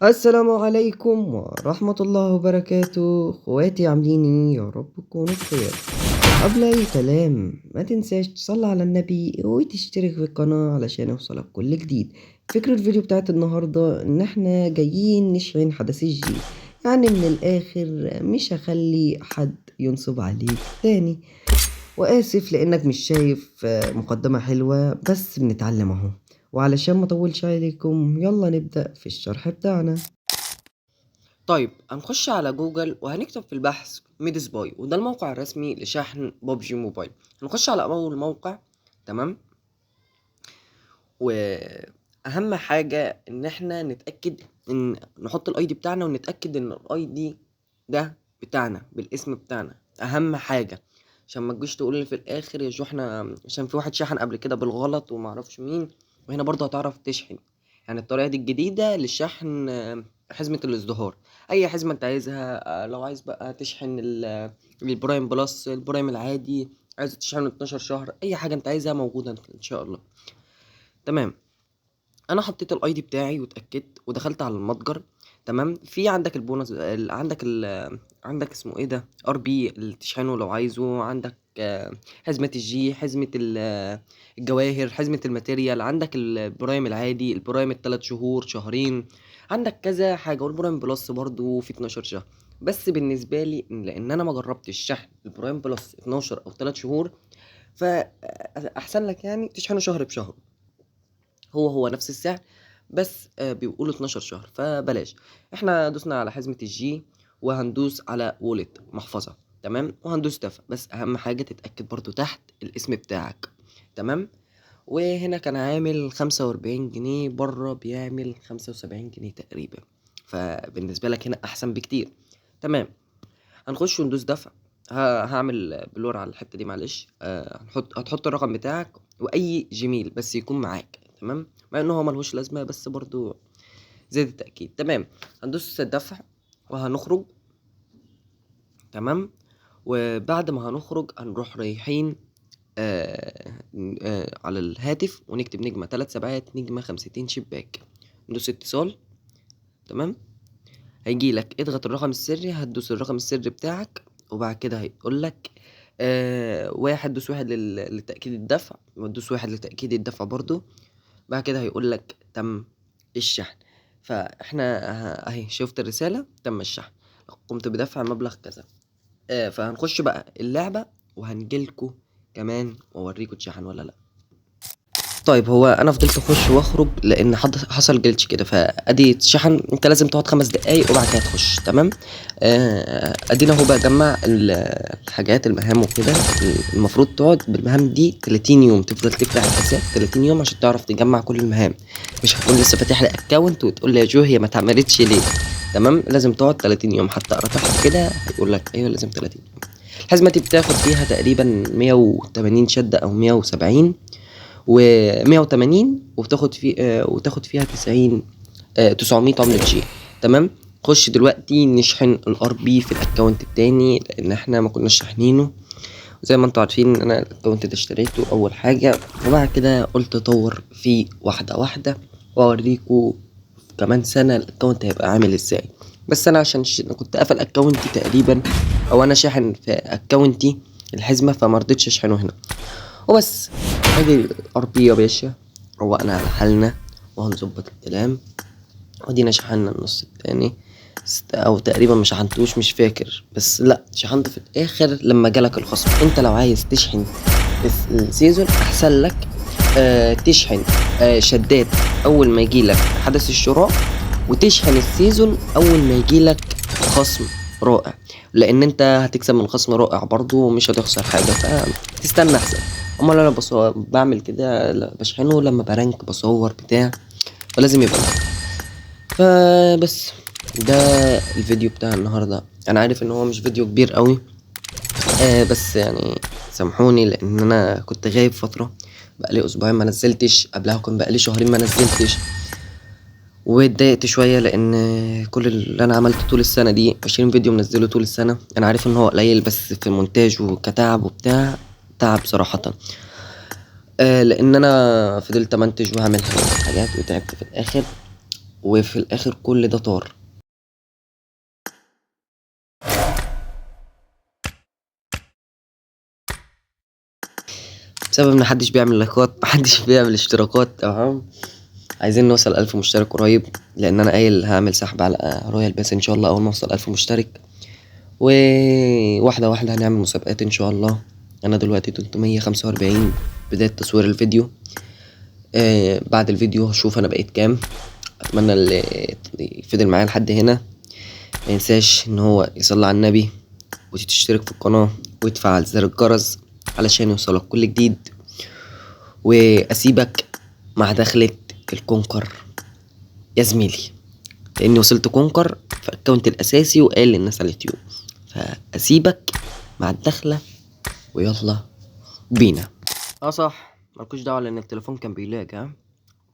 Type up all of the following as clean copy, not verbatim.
السلام عليكم ورحمة الله وبركاته، اخواتي عاملين ايه؟ يا رب تكونوا بخير. قبل اي كلام ما تنساش تصلي على النبي وتشترك في القناة علشان يوصلك كل جديد. فكرة الفيديو بتاعت النهاردة ان احنا جايين نشحن حدث الجي، يعني من الاخر مش هخلي حد ينصب عليك تاني. وآسف لإنك مش شايف مقدمة حلوة، بس بنتعلم أهو. وعلشان ما أطولش عليكم يلا نبدأ في الشرح بتاعنا. طيب هنخش على جوجل وهنكتب في البحث ميد سباي، وده الموقع الرسمي لشحن ببجي موبايل. هنخش على أول موقع. تمام. وأهم حاجة إن احنا نتأكد إن نحط الأي دي بتاعنا، ونتأكد إن الأي دي ده بتاعنا بالاسم بتاعنا. أهم حاجة عشان ما تجيش تقول لي في الآخر يا جو احنا عشان في واحد شحن قبل كده بالغلط ومعرفش مين. وهنا برضه هتعرف تشحن، يعني الطريقة دي الجديدة للشحن. حزمة الازدهار، أي حزمة أنت عايزها. لو عايز بقى تشحن البرايم بلس، البرايم العادي، عايز تشحن 12 شهر، أي حاجة أنت عايزها موجودة إن شاء الله. تمام. انا حطيت الاي دي بتاعي واتاكدت ودخلت على المتجر. تمام. في عندك البونص، عندك اسمه ايه ده، ار بي اللي تشحنه لو عايزه. عندك حزمه الجي، حزمه الجواهر، حزمه الماتيريال. عندك البرايم العادي، البرايم التلات شهور شهرين. عندك كذا حاجه، والبرايم بلس برضو في 12 شهر. بس بالنسبه لي لان انا ما جربتش شحن البرايم بلس 12 او 3 شهور، فاحسن لك يعني تشحنه شهر بشهر. هو نفس السعر، بس بيقولوا 12 شهر فبلاش. احنا دوسنا على حزمة الجي، وهندوس على وولت محفظة. تمام. وهندوس دفع، بس اهم حاجة تتأكد برضو تحت الاسم بتاعك. تمام. وهنا كان عامل 45 جنيه، بره بيعمل 75 جنيه تقريبا، فبالنسبة لك هنا احسن بكتير. تمام. هنخش وندوس دفع. هعمل بلور على الحتة دي معلش. هتحط الرقم بتاعك واي جيميل بس يكون معاك. تمام. مع انه هو ملهوش لازمة، بس برضو زي التأكيد. تمام. هندوس الدفع وهنخرج. تمام. وبعد ما هنخرج هنروح رايحين على الهاتف ونكتب نجمة 3 سبعات نجمة 50 شباك. ندوس اتصال. تمام. هيجي لك اضغط الرقم السري، هتدوس الرقم السري بتاعك، وبعد كده هيقول لك واحد، دوس واحد لتأكيد الدفع، وتدوس واحد لتأكيد الدفع برضو. بعد كده هيقول لك تم الشحن. فاحنا اهي شفت الرسالة تم الشحن، قمت بدفع مبلغ كذا. فهنخش بقى اللعبة وهنجيلكوا كمان واوريكوا اتشحن ولا لا. طيب هو انا فضلت اخش واخرج لان حصل جلتش كده، فادي اتشحن. انت لازم تقعد 5 دقايق وبعد كده تخش. تمام. ادينا اهو بجمع الحاجات المهام وكده. المفروض تقعد بالمهام دي 30 يوم، تفضل تفتح الحساب 30 يوم عشان تعرف تجمع كل المهام. مش هتكون لسه فاتح لي اكونت وتقول لي يا جو هي ما اتعملتش ليه. تمام. لازم تقعد 30 يوم، حتى اقرا تحت كده هيقول لك ايوه لازم 30 يوم. الحزمه دي بتاخد فيها تقريبا 180 شده او 170 و180، وتاخد فيها 90 900 عملة جي. تمام. خش دلوقتي نشحن الار بي في الاكونت التاني لان احنا ما كناش شاحنينه. زي ما انتوا عارفين انا الاكونت ده اشتريته اول حاجة، وبعد كده قلت اطور فيه واحدة واحدة واوريكم كمان سنة الاكونت هيبقى عامل ازاي. بس انا عشان كنت قافل اكونتي تقريبا، او انا شاحن في اكونتي الحزمة، فمرضتش اشحنه هنا وبس. ادي الار بي يا باشا، روقنا على حالنا وهنظبط الكلام. ودينا شحنا النص التاني، او تقريبا ما شحنتوش مش فاكر، بس لا شحنت في الاخر لما جالك الخصم. انت لو عايز تشحن السيزون احسن لك تشحن شدات اول ما يجيلك حدث الشراء، وتشحن السيزون اول ما يجيلك خصم رائع، لان انت هتكسب من خصم رائع برضو ومش هتخسر حاجه، فتستنى احسن. امال انا بعمل كده بشحنه لما برانك بصور بتاع، فلازم يبقى معاك. فبس ده الفيديو بتاع النهارده. انا عارف ان هو مش فيديو كبير قوي، بس يعني سامحوني لان انا كنت غايب فتره، بقالي اسبوعين ما نزلتش، قبلها كان بقالي شهرين ما نزلتش، واتضايقت شويه لان كل اللي انا عملته طول السنه دي 20 فيديو منزله طول السنه. انا عارف ان هو قليل، بس في المونتاج وكتعب وبتاع تعب صراحه. لان انا فضلت امنتج واعمل حاجات وتعبت في الاخر. وفي الاخر كل ده طار. بسبب ان محدش بيعمل لايكات، محدش بيعمل اشتراكات. تمام، عايزين نوصل 1000 مشترك قريب، لان انا قايل هعمل سحب على رويال باس ان شاء الله اول ما اوصل 1000 مشترك، وواحده واحده هنعمل مسابقات ان شاء الله. انا دلوقتي 345 بدايه تصوير الفيديو. بعد الفيديو هشوف انا بقيت كام. اتمنى اللي فضل معايا لحد هنا ما ينساش ان هو يصلي على النبي وتشترك في القناه وتفعل زر الجرس علشان يوصلك كل جديد. واسيبك مع دخلة الكونكر يا زميلي، لاني وصلت كونكر في الاكونت الاساسي وقال للناس على اليوتيوب، فاسيبك مع الدخلة ويلا بينا. صح، ملكوش دعوة لان التليفون كان بيلاج.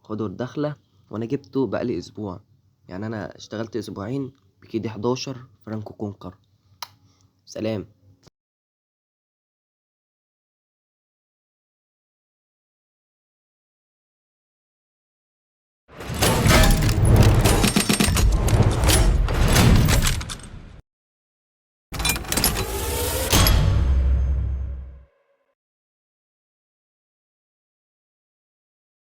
خدوا الدخلة، وانا جبته بقالي اسبوع، يعني انا اشتغلت اسبوعين بكيدي 11 فرانكو كونكر. سلام.